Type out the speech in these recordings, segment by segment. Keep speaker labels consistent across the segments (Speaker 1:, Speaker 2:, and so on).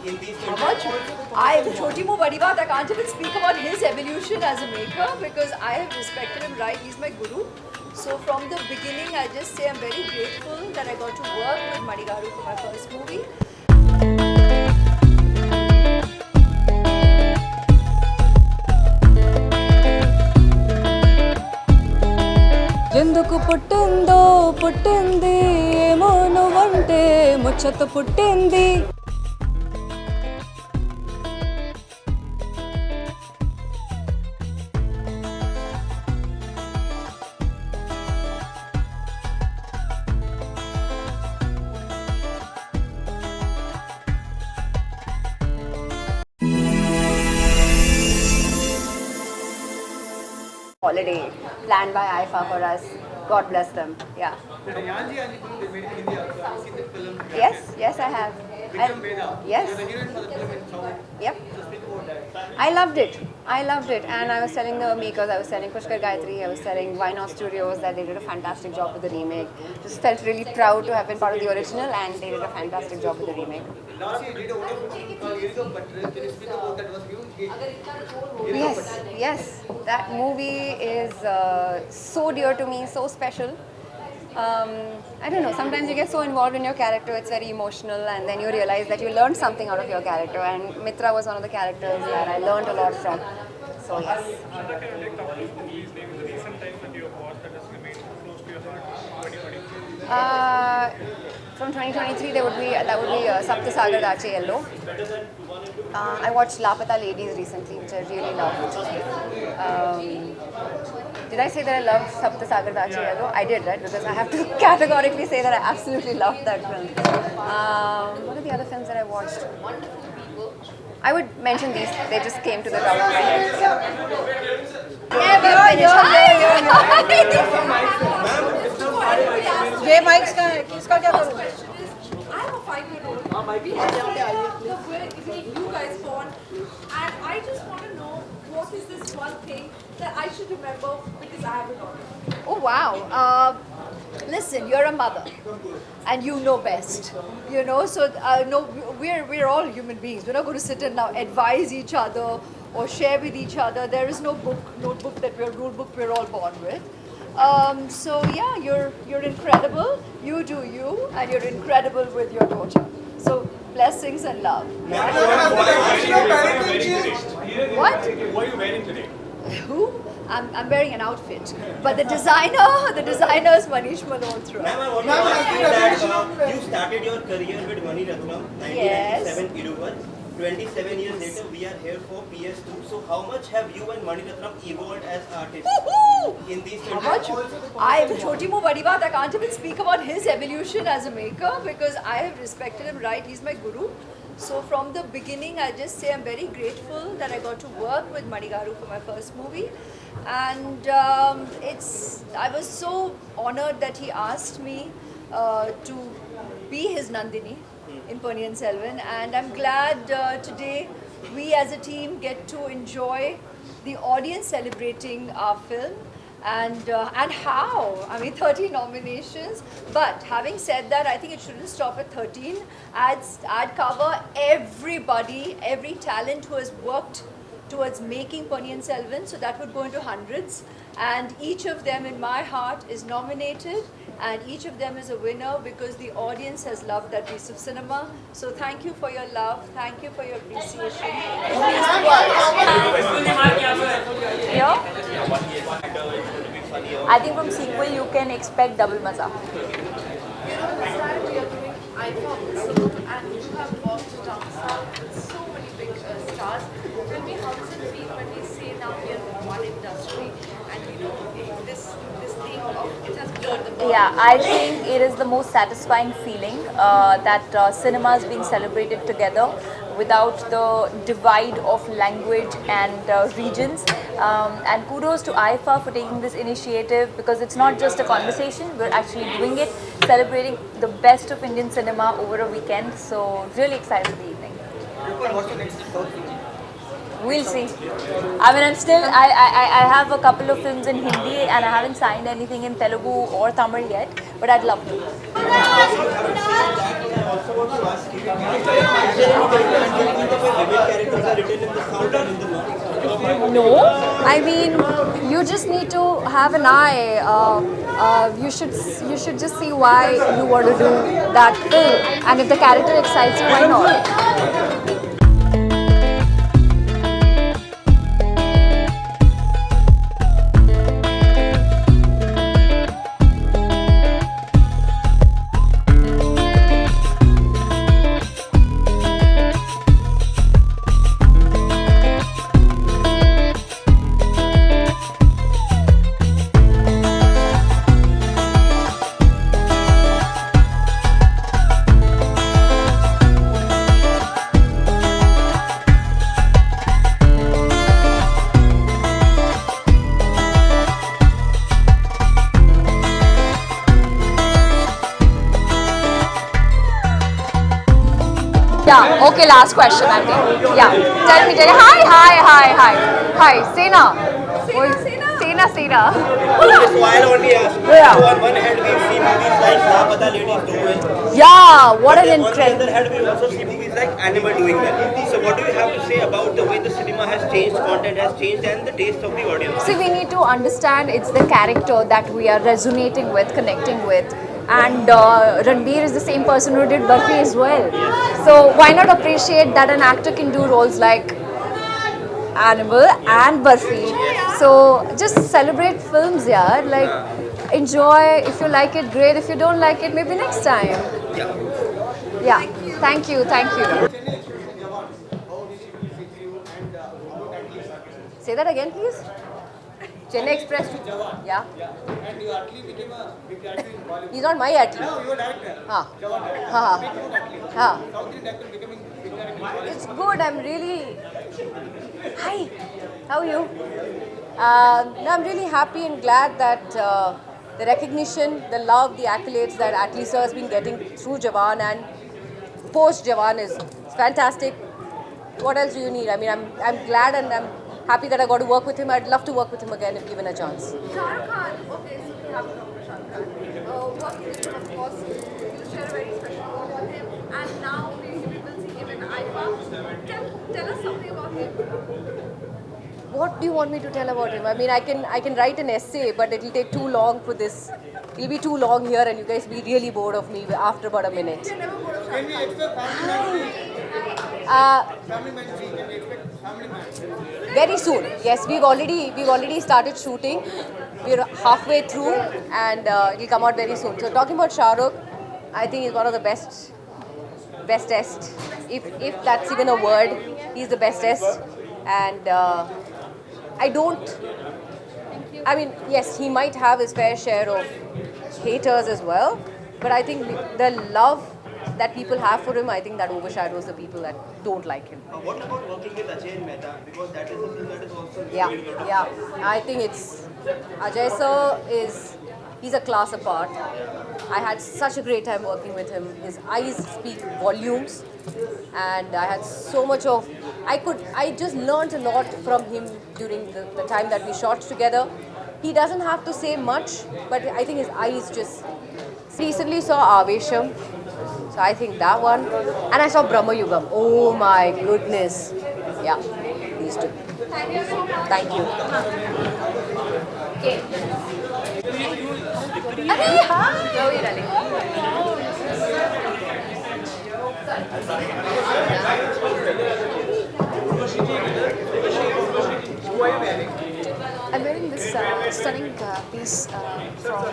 Speaker 1: How much? Choti Mo Badi Baat, I can't even speak about his evolution as a maker because I have respected him, right? He's my guru. So from the beginning, I just say I'm very grateful that I got to work with Mani Garu for my first movie.
Speaker 2: ఎందుకు పుట్టిందో పుట్టింది ఏమో నువ్వంటే ముచ్చట పుట్టింది.
Speaker 1: Holiday planned by IFA for us. God bless them. Yeah. Yes, I have. Yes. Yep. I loved it. And I was telling the makers, I was telling Pushkar Gayatri, I was telling Why Not Studios that they did a fantastic job with the remake. Just felt really proud to have been part of the original, and they did a fantastic job with the remake.
Speaker 3: Last year, you did a wonderful Erigo Buttress. Can you speak about that? Was huge.
Speaker 1: Yes. That movie is so dear to me, so special. I don't know, sometimes you get so involved in your character, it's very emotional, and then you realize that you learned something out of your character, and Mitra was one of the characters that I learned a lot from. So yes.
Speaker 4: Can you take top movies names the recent times that you have watched that has remained close to your heart? 2020.
Speaker 1: From 2023, that would be Saptasagar Dache Yellow. I watched Lapata Ladies recently, which I really loved. Did I say that I loved Saptasagar Dache Yellow? I did, right? Because I have to categorically say that I absolutely loved that film. What are the other films that I watched? I would mention these. They just came to the top of my head.
Speaker 2: ये mics का है, किसका क्या करूँ?
Speaker 5: I have a 5-year-old. We have the way you guys born, and I just want to know what is this one thing that I should remember because I have a daughter.
Speaker 1: Oh wow! Listen, you're a mother, and you know best. You know, so no, we're all human beings. We're not going to sit and now advise each other or share with each other. There is no notebook rule book we're all born with. So yeah, you're incredible. You do you, and you're incredible with your daughter. So blessings and love.
Speaker 4: What
Speaker 1: What?
Speaker 4: are you wearing today?
Speaker 1: Who? I'm wearing an outfit, but the designer is Manish Malhotra.
Speaker 3: Ma'am, I want to ask you that you started your career with Mani Ratnam, 1997 Iruval. 27 years later, we are here for PS2. So, how much have you and Mani Ratnam evolved as artists in these 20
Speaker 1: How much? Choti Mo Badi Baat, I can't even speak about his evolution as a maker because I have respected him, right? He's my guru. So from the beginning, I just say I'm very grateful that I got to work with Mani Garu for my first movie. And I was so honored that he asked me to be his Nandini in Ponniyin Selvan, and I'm glad today we as a team get to enjoy the audience celebrating our film and how. I mean, 13 nominations. But having said that, I think it shouldn't stop at 13. I'd cover everybody, every talent who has worked towards making Ponniyin Selvan, so that would go into hundreds, and each of them in my heart is nominated, and each of them is a winner because the audience has loved that piece of cinema. So thank you for your love, thank you for your appreciation.
Speaker 2: Yeah? I think from sequel you can expect double maza.
Speaker 5: You know, this time we are doing iPhone, and you have worked alongside so many big stars. Tell me, how does it feel when we say now we are in one industry, and you know this thing of it has blurred the boundaries?
Speaker 2: Yeah, I think it is the most satisfying feeling that cinema is being celebrated together without the divide of language and regions. And kudos to IFA for taking this initiative because it's not just a conversation, we're actually doing it, celebrating the best of Indian cinema over a weekend. So really excited for the evening.
Speaker 3: What's your next thought?
Speaker 2: We'll see. I mean, I have a couple of films in Hindi and I haven't signed anything in Telugu or Tamil yet, but I'd love to.
Speaker 3: also want to ask you, is there any difference between the way women characters are written in the South and in the North?
Speaker 6: No, I mean, you just need to have an eye. You should just see why you want to do that film, and if the character excites you, why not? Yeah, okay, last question, I think. Yeah, tell me. Hi, Sena. Sena.
Speaker 3: Just while only ask.
Speaker 6: Yeah.
Speaker 3: So on one hand we see movies like Laapata Ladies do well.
Speaker 6: Yeah, what
Speaker 3: But
Speaker 6: an
Speaker 3: on the
Speaker 6: incredible.
Speaker 3: other hand we also see movies like Animal doing well. So what do you have to say about the way the cinema has changed, content has changed, and the taste of the audience?
Speaker 6: See, we need to understand it's the character that we are resonating with, connecting with. And Ranbir is the same person who did Barfi as well. So why not appreciate that an actor can do roles like Animal and Barfi? So just celebrate films, yeah. Like enjoy. If you like it, great. If you don't like it, maybe next time. Yeah. Thank you. Say that again, please. Chennai Express. Yeah.
Speaker 7: And you actually became a big actor in Bollywood.
Speaker 6: He's not my athlete.
Speaker 7: No, you were director.
Speaker 6: Huh.
Speaker 7: Jawan director.
Speaker 6: Huh.
Speaker 7: Big food athlete.
Speaker 6: Huh.
Speaker 7: South Indian actor becoming big director in Bollywood.
Speaker 6: It's good. I'm really. Hi. How are you? No, I'm really happy and glad that the recognition, the love, the accolades that Atlee sir has been getting through Jawan and post Jawan is fantastic. What else do you need? I mean, I'm glad and I'm happy that I got to work with him. I'd love to work with him again if given a chance.
Speaker 1: Shah Rukh Khan, okay, so we have to talk about Shah Rukh Khan. Working with him, of course, you share a very special bond with him, and now we will see him in IFA. Tell us something about him.
Speaker 6: What do you want me to tell about him? I mean, I can write an essay, but it'll take too long for this. It'll be too long here, and you guys will be really bored of me after about a minute.
Speaker 7: Can we expect family man? Family man 3, can we expect family man?
Speaker 6: Very soon. Yes, we've already started shooting. We're halfway through, and it'll come out very soon. So talking about Shah Rukh, I think he's one of the bestest. If that's even a word, he's the bestest. And I mean, yes, he might have his fair share of haters as well, but I think the love that people have for him, I think that overshadows the people that don't like him.
Speaker 3: What about working with Ajay Mehta? Because that is a film that is also
Speaker 6: Yeah. I think it's Ajay sir he's a class apart. I had such a great time working with him. His eyes speak volumes, and I had so much of I just learned a lot from him during the time that we shot together. He doesn't have to say much, but I think his eyes just. Recently saw Avesham, so I think that one, and I saw Brahma Yugam. Oh my goodness, yeah, these two. Thank you. Okay. Hey, hi. How are you, darling?
Speaker 8: I'm wearing this stunning piece from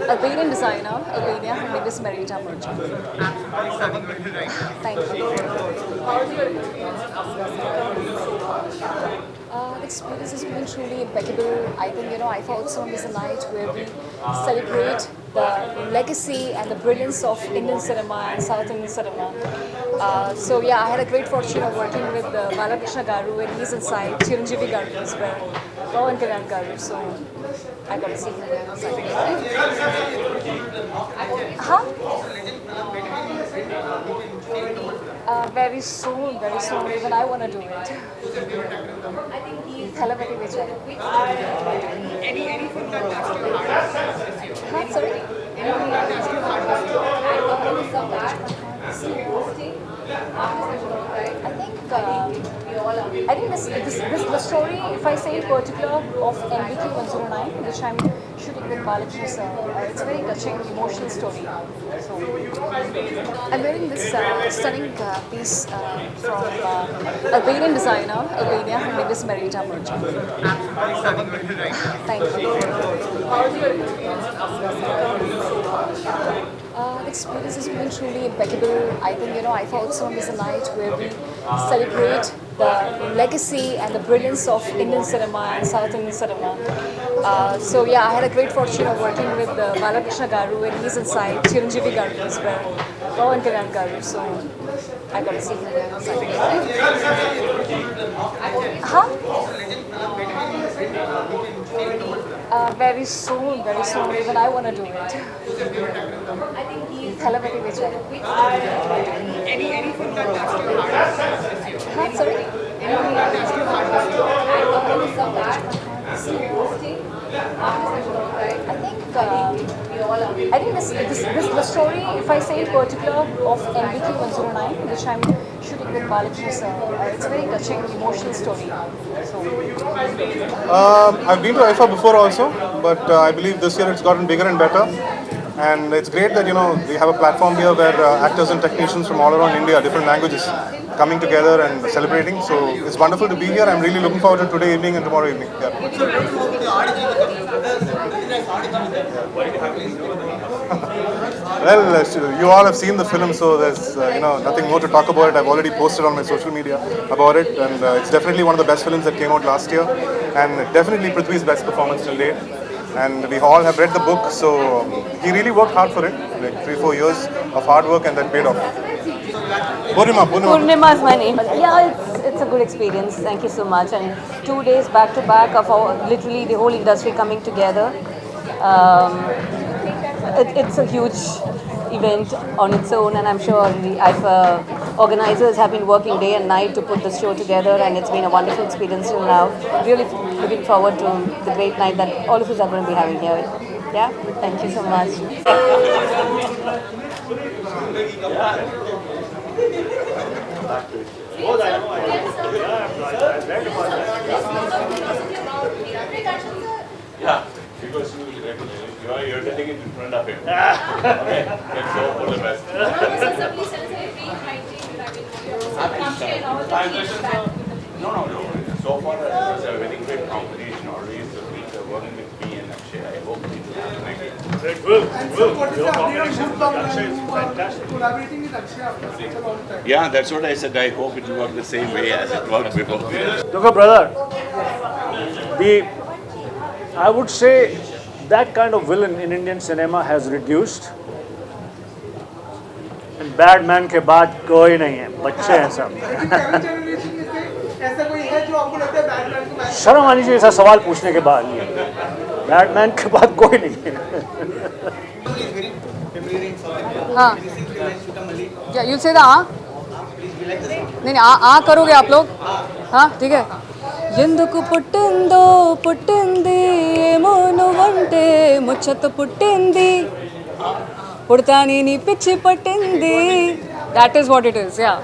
Speaker 8: Albanian designer, Albania. Her name is Marita Merchant. Thank you. The experience has been truly impeccable. I think, IFA Utsavam is a night where we celebrate the legacy and the brilliance of Indian cinema and South Indian cinema. So yeah, I had a great fortune of working with Balakrishna Garu, and he's inside, Chiranjeevi Garu as well, Pawan Kalyan Garu, so I got to see him there inside. Very soon, even I want to do it. I think he's Thalapathy Vijay.
Speaker 7: Any film that touched your heart?
Speaker 8: Sorry?
Speaker 7: Any film that touched your heart?
Speaker 8: I think this the story, if I say in particular, of MBK 109, which I'm shooting with Balakrishna sir, it's a very touching, emotional story. So I'm wearing this stunning piece from Albanian designer, Albania. Her name is Marita Merchant. Thank you. The experience has been truly impeccable. I think, IFA is a night where we celebrate the legacy and the brilliance of Indian cinema and South Indian cinema. So yeah, I had a great fortune of working with Balakrishna Garu, and he's inside, Chiranjeevi Garu as well, Pawan Kalyan Garu, so I got to see him there inside. Huh? Very soon, even I want to do it. Telepathy which way?
Speaker 7: Anything that touched your heart?
Speaker 8: Huh? Sorry?
Speaker 7: Anything that touched your heart?
Speaker 8: I think this the story, if I say in particular, of MBK 109, which I'm shooting with Balakrishna sir, it's a very touching, emotional story. So
Speaker 9: I've been to IFA before also, but I believe this year it's gotten bigger and better. And it's great that we have a platform here where actors and technicians from all around India, different languages, coming together and celebrating. So it's wonderful to be here. I'm really looking forward to today evening and tomorrow evening. Yeah. Well, you all have seen the film, so there's nothing more to talk about it. I've already posted on my social media about it, and it's definitely one of the best films that came out last year, and definitely Prithvi's best performance till date. And we all have read the book, so he really worked hard for it, like 3-4 years of hard work, and that paid off.
Speaker 10: Purnima is my name. Yeah, it's a good experience. Thank you so much. And 2 days back to back of literally the whole industry coming together. It's a huge event on its own, and I'm sure the IFA organizers have been working day and night to put this show together, and it's been a wonderful experience till now. Really looking forward to the great night that all of us are going to be having here. Yeah, thank you so much.
Speaker 11: Yeah, because you're telling it in front of him. Okay, let's go for the best. No. So far, it's a very great competition. Always working with me and Akshay. I hope it will make it.
Speaker 4: It will.
Speaker 7: And so what is
Speaker 4: Your
Speaker 7: the update on
Speaker 4: combination with
Speaker 7: Goosebumps
Speaker 4: Akshay is
Speaker 7: and
Speaker 4: fantastic.
Speaker 7: collaborating with Akshay after such a long time?
Speaker 11: Yeah, that's what I said. I hope it will work the same way as it worked before.
Speaker 12: Look, brother, I would say that kind of villain in Indian cinema has reduced. And bad man के बाद कोई नहीं है, बच्चे हैं सब.
Speaker 7: लेकिन current generation में से ऐसा कोई है जो आपको लगता है बैटमैन को मैच
Speaker 12: शर्म आनी चाहिए ऐसा सवाल पूछने के बाद. बैटमैन के बाद कोई नहीं है.
Speaker 8: हाँ. Yeah, you'll say the नहीं करोगे आप लोग. हाँ, ठीक है. ఎందుకు పుట్టిందో పుట్టింది ఏమోను అంటే ముచ్చట పుట్టింది పుడతాని నీ పిచ్చి పట్టింది. That is what it is, yeah.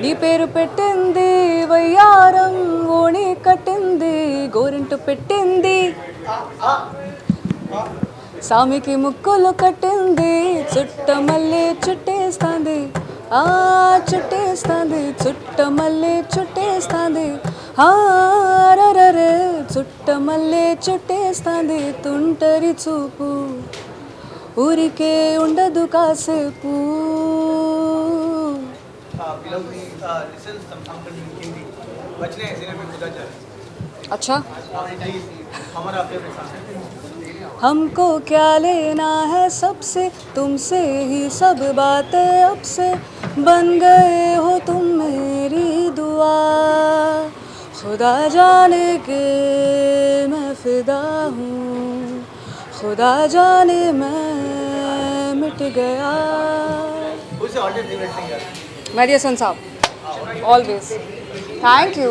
Speaker 8: నీ పేరు పెట్టింది వయ్యారం ఓణి కట్టింది గోరింటు పెట్టింది సామికి ముక్కులు కట్టింది చుట్ట మల్లె చుట్టేస్తాంది ఆ చుట్టేస్తాంది చుట్ట మల్లె చుట్టేస్తాంది హారరే చుట్ట మల్లె చుట్టేస్తాంది తుంటరి చూపు ఊరికే ఉండదు కాసేపు. अच्छा हमको क्या लेना है सबसे तुमसे ही सब बातें अब से बन गए हो तुम मेरी दुआ खुदा जाने के मैं फिदा हूँ खुदा जाने मैं मिट गया. मेरी सन साहब always thank you.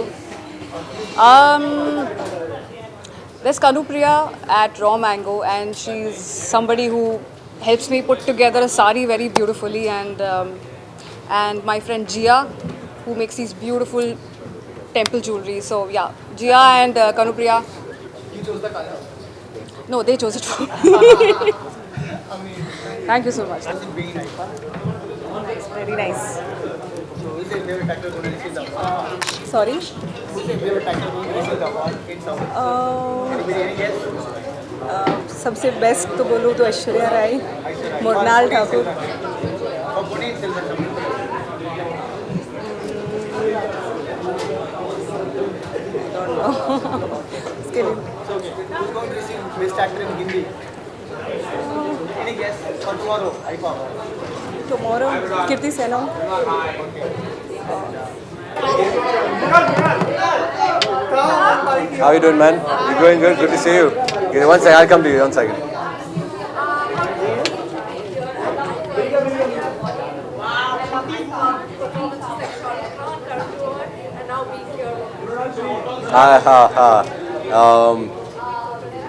Speaker 8: There's Kanupriya at Raw Mango, and she's somebody who helps me put together a sari very beautifully, and my friend Jia, who makes these beautiful temple jewelry. So yeah, Jia and Kanupriya.
Speaker 7: You chose the color.
Speaker 8: No, they chose it for me. Thank you so much.
Speaker 7: How's it being like?
Speaker 8: Very nice.
Speaker 7: So who's your favorite actor going to receive the award?
Speaker 8: Sorry.
Speaker 7: Who's your favorite actor going to receive the award in South? Anybody, any guess?
Speaker 8: सबसे best तो बोलूँ तो Aishwarya Rai, Mrinal Thakur.
Speaker 7: Or Ponniyin Selvan?
Speaker 8: उसके लिए
Speaker 7: So, who's going to receive best actor in Hindi? Any guess for tomorrow? IFA.
Speaker 8: tomorrow Kirti Senau.
Speaker 13: How you doing, man? You going good? Good to see you. Okay, one second, I'll come to you. 1 second.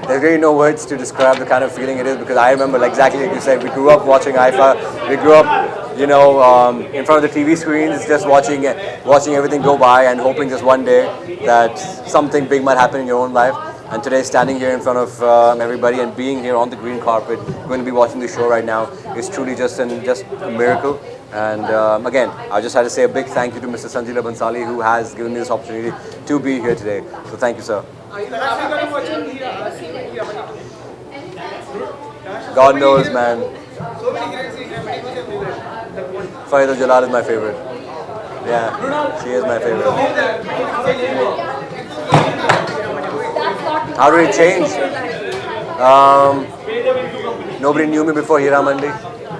Speaker 13: There's really no words to describe the kind of feeling it is, because I remember, like, exactly like you said, we grew up watching IFA. We grew up, you know, in front of the TV screens, just watching everything go by and hoping just one day that something big might happen in your own life. And today, standing here in front of everybody and being here on the green carpet, going to be watching the show right now, is truly just a miracle. And again, I just had to say a big thank you to Mr. Sanjay Bhansali, who has given me this opportunity to be here today. So thank you, sir. God knows, man. Farida Jalal is my favorite. Yeah, she is my favorite. How did it change? Nobody knew me before Hira Mandi.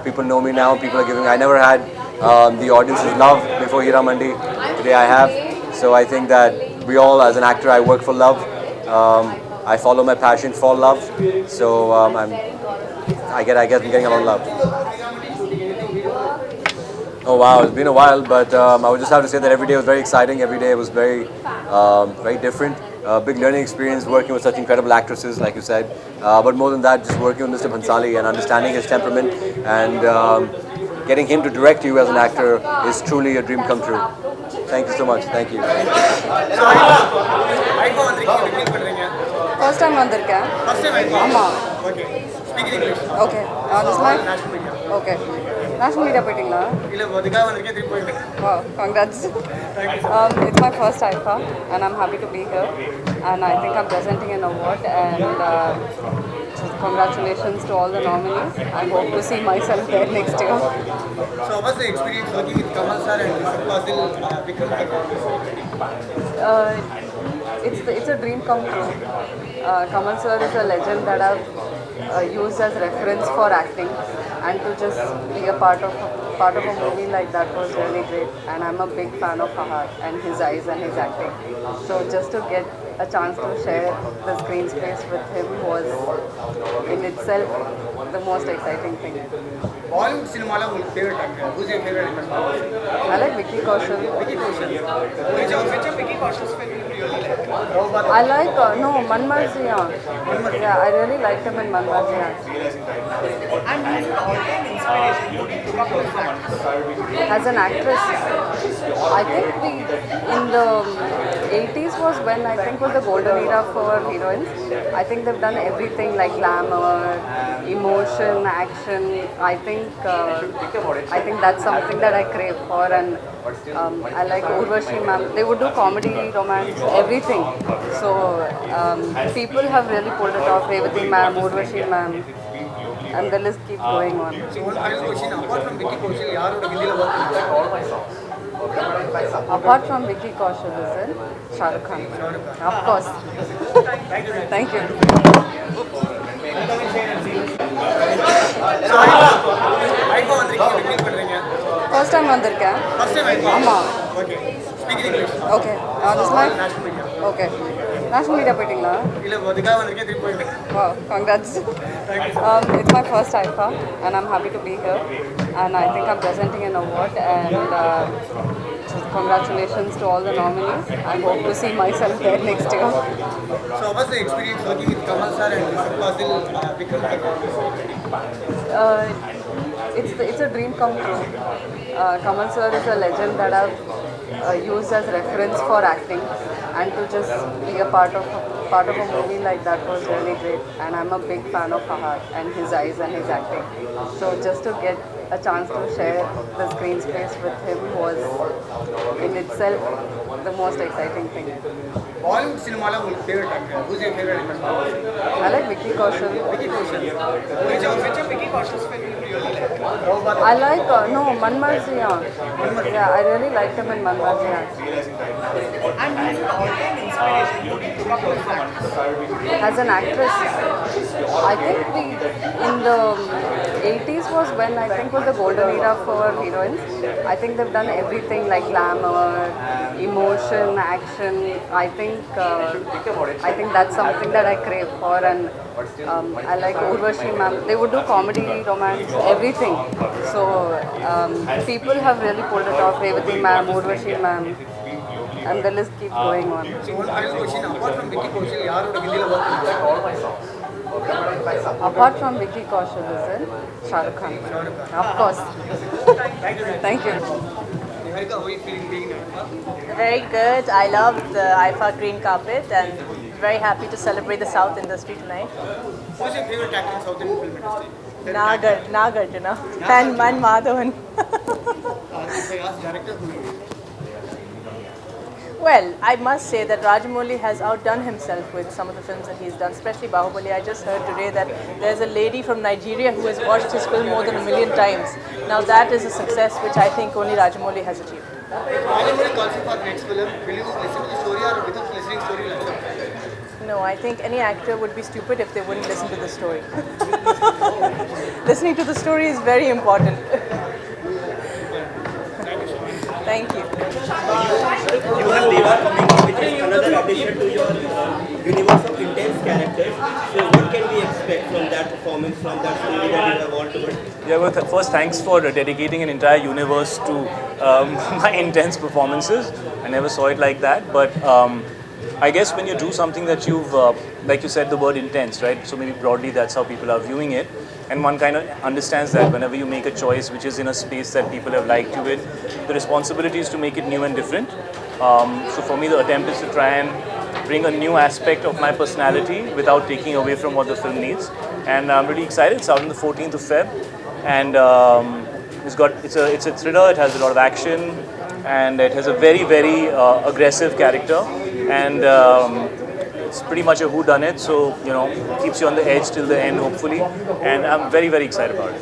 Speaker 13: People know me now. People are giving. I never had the audience's love before Hira Mandi. Today I have. So I think that we all, as an actor, I work for love. I follow my passion for love. So I guess I'm getting a lot of love. Oh wow, it's been a while, but I would just have to say that every day was very exciting. Every day was very different. Big learning experience working with such incredible actresses, like you said. But more than that, just working with Mr. Bhansali and understanding his temperament and getting him to direct you as an actor is truly a dream come true. Thank you so much. Thank you.
Speaker 8: First time வந்திருக்கேன்.
Speaker 7: First time IFA?
Speaker 8: ஆமா.
Speaker 7: Okay. Speak in English.
Speaker 8: Okay. This is my
Speaker 7: National media.
Speaker 8: okay. National media போயிட்டீங்களா?
Speaker 7: இல்ல அதுக்காக வந்திருக்கேன் திருப்பி போயிட்டேன்.
Speaker 8: Wow, congrats. It's my first IFA and I'm happy to be here. And I think I'm presenting an award and congratulations to all the nominees. I hope to see myself there next year.
Speaker 7: So how was the experience working with Kamal sir and Fazil Vikram?
Speaker 8: It's a dream come true. Kamal sir is a legend that I've used as reference for acting, and to just be a part of a movie like that was really great. And I'm a big fan of Fahad and his eyes and his acting. So just to get a chance to share the screen space with him was in itself the most exciting thing.
Speaker 7: Bollywood cinema la your favorite actor? Who's your favorite actor?
Speaker 8: I like Vicky Kaushal.
Speaker 7: Vicky Kaushal. Which of Vicky Kaushal's film you really like?
Speaker 8: I like Manmarziya. Yeah, I really liked him in Manmarziya.
Speaker 7: And who's your all-time inspiration? Who do you look up to as an actress?
Speaker 8: As an actress, I think in the 80s was when I think was the golden era for heroines. I think they've done everything like glamour, emotion, action. I think that's something that I crave for, and I like Urvashi ma'am. They would do comedy, romance, everything. So people have really pulled it off. Revati ma'am, Urvashi ma'am, and the list keeps going on.
Speaker 7: So one final question, apart from Vicky Kaushal, yaroda Hindi la work pannirukka?
Speaker 8: Apart from Vicky Kaushal, is it Shah Rukh Khan? Of course. Thank you.
Speaker 7: So IFA வந்திருக்கீங்க, எப்படி feel பண்றீங்க?
Speaker 8: First time வந்திருக்கேன்.
Speaker 7: First time IFA?
Speaker 8: ஆமா.
Speaker 7: Okay. Speak in English.
Speaker 8: Okay. This is my
Speaker 7: National media.
Speaker 8: okay.
Speaker 14: National media போயிட்டீங்களா?
Speaker 7: இல்ல அதுக்காக வந்திருக்கேன் திருப்பி போயிட்டேன்.
Speaker 14: Wow, congrats. It's my first IFA and I'm happy to be here. And I think I'm presenting an award and congratulations to all the nominees. I hope to see myself there next year.
Speaker 7: So how was the experience working with Kamal sir and Fazil Vikram?
Speaker 14: It's a dream come true. Kamal sir is a legend that I've used as reference for acting, and to just be a part of a movie like that was really great. And I'm a big fan of Fahad and his eyes and his acting. So just to get a chance to share the screen space with him was in itself the most exciting thing.
Speaker 7: Bollywood cinema la your favorite actor? Who's your favorite actor?
Speaker 14: I like Vicky Kaushal.
Speaker 7: Vicky Kaushal. Which of Vicky Kaushal's film you really like?
Speaker 14: I like Manmarziyan. Yeah, I really liked him in Manmarziyan.
Speaker 7: And who's your all-time inspiration? Who do you look up to as an actress?
Speaker 14: As an actress, I think in the 80s was when I think was the golden era for heroines. I think they've done everything like glamour, emotion, action. I think that's something that I crave for, and I like Urvashi ma'am. They would do comedy, romance, everything. So people have really pulled it off. Revati ma'am, Urvashi ma'am, and the list keeps going on.
Speaker 7: So one final question, apart from Vicky Kaushal, yaroda Hindila work pannirukka?
Speaker 14: Apart from Vicky Kaushal, is it? Shah Rukh Khan. Of course. Thank you.
Speaker 7: Niharika, how are you feeling being in IFA?
Speaker 10: Very good. I love the IFA green carpet and very happy to celebrate the South industry tonight.
Speaker 7: Who's your favorite actor in South Indian film industry?
Speaker 10: Nagarjuna and Madhavan.
Speaker 7: If I ask director, who will be?
Speaker 10: Well, I must say that Rajamouli has outdone himself with some of the films that he's done, especially Bahubali. I just heard today that there's a lady from Nigeria who has watched his film more than 1 million times. Now that is a success which I think only Rajamouli has achieved.
Speaker 7: Rajamouli calls you for the next film. Will you listen to the story or without listening to the story, will accept?
Speaker 10: No, I think any actor would be stupid if they wouldn't listen to the story. Listening to the story is very important. Thank you.
Speaker 3: You have Deva coming in, which is another addition to your universe of intense characters. So what can we expect from that performance, from that story that you have all told?
Speaker 12: Yeah, well, first, thanks for dedicating an entire universe to my intense performances. I never saw it like that, but I guess when you do something that you've, like you said, the word intense, right? So maybe broadly that's how people are viewing it. And one kind of understands that whenever you make a choice which is in a space that people have liked you with, the responsibility is to make it new and different. So for me, the attempt is to try and bring a new aspect of my personality without taking away from what the film needs. And I'm really excited. It's out on the 14th of Feb. And it's a thriller, it has a lot of action, and it has a very, very aggressive character. And it's pretty much a whodunit, so keeps you on the edge till the end, hopefully. And I'm very, very excited about it.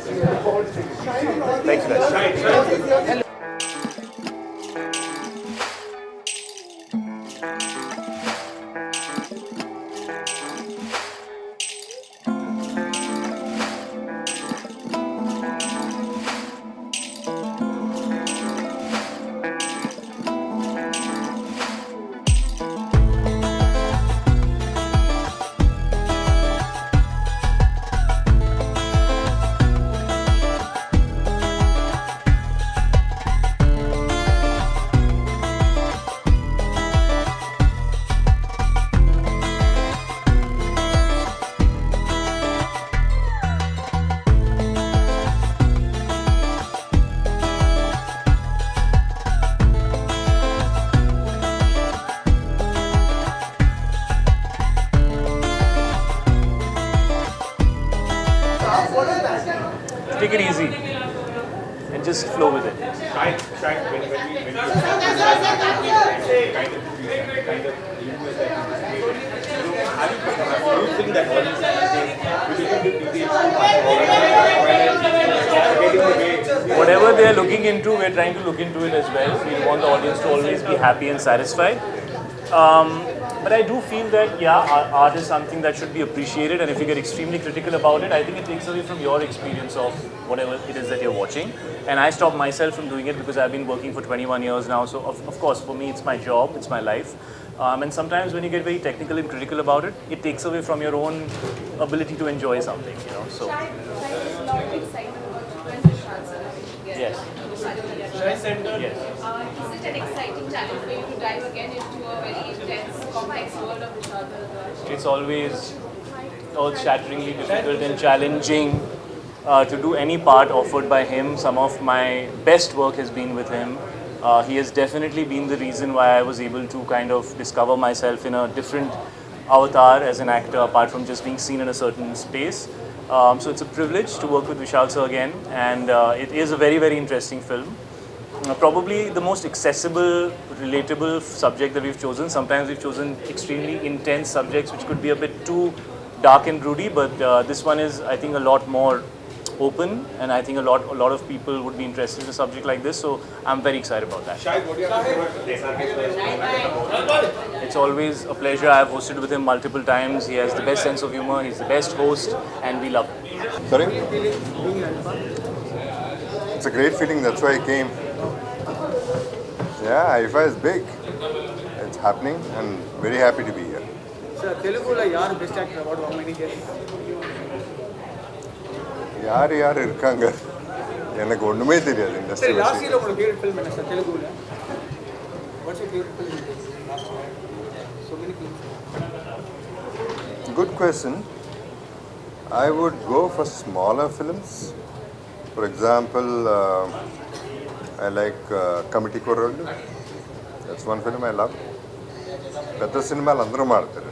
Speaker 12: Thank you guys. Take it easy and just flow with it. Whatever they are looking into, we're trying to look into it as well. We want the audience to always be happy and satisfied. But I do feel that, yeah, art is something that should be appreciated, and if you get extremely critical about it, I think it takes away from your experience of whatever it is that you're watching. And I stopped myself from doing it because I've been working for 21 years now, so of course, for me, it's my job, it's my life. And sometimes when you get very technical and critical about it, it takes away from your own ability to enjoy something, you know, so.
Speaker 5: There's a lot of excitement about when Vishal sir gets
Speaker 12: Yes.
Speaker 5: Yes.
Speaker 12: Yes.
Speaker 5: Is it an exciting challenge for you to dive again into a very intense, complex world of Vishal sir?
Speaker 12: It's always earth-shatteringly difficult and challenging to do any part offered by him. Some of my best work has been with him. He has definitely been the reason why I was able to kind of discover myself in a different avatar as an actor, apart from just being seen in a certain space. So it's a privilege to work with Vishal sir again, and it is a very, very interesting film. Probably the most accessible, relatable subject that we've chosen. Sometimes we've chosen extremely intense subjects which could be a bit too dark and broody, but this one is, I think, a lot more open, and I think a lot of people would be interested in a subject like this, so I'm very excited about that. It's always a pleasure. I've hosted with him multiple times. He has the best sense of humor, he's the best host, and we love him.
Speaker 9: Sorry? It's a great feeling, that's why I came. Yeah, IFA is big. It's happening and very happy to be here.
Speaker 7: Sir, Telugu la yaar best actor award how many years?
Speaker 9: யார் இருக்காங்க எனக்கு ஒண்ணுமே தெரியாது
Speaker 7: Sir,
Speaker 9: industry
Speaker 7: last year உங்களோட favorite film என்ன sir Telugu la? What's your favorite film last year? So many films.
Speaker 9: Good question. I would go for smaller films. For example, I like Committee Korollu. That's one film I love. పెద్ద సినిమాలు అందరూ మాడతారు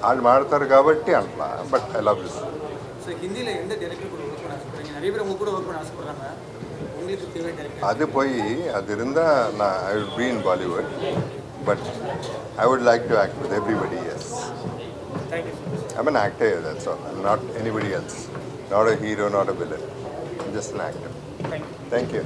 Speaker 9: వాళ్ళు మాడతారు కాబట్టి అంటలా but I love this
Speaker 7: So ஹிந்தில எந்த director கூட work பண்ண ஆசைப்படுறீங்க? நிறைய பேர் உங்க கூட work பண்ண ஆசைப்படுறாங்க. உங்களுக்கு ஃபேவரட் டைரக்டர்?
Speaker 9: அது போய் அது இருந்தால் நான் I would be in Bollywood but I would like to act with everybody yes
Speaker 7: Thank you.
Speaker 9: I'm an actor, that's all. I'm not anybody else. Not a hero, not a villain. I'm just an actor.
Speaker 7: Thank you.
Speaker 9: Thank you.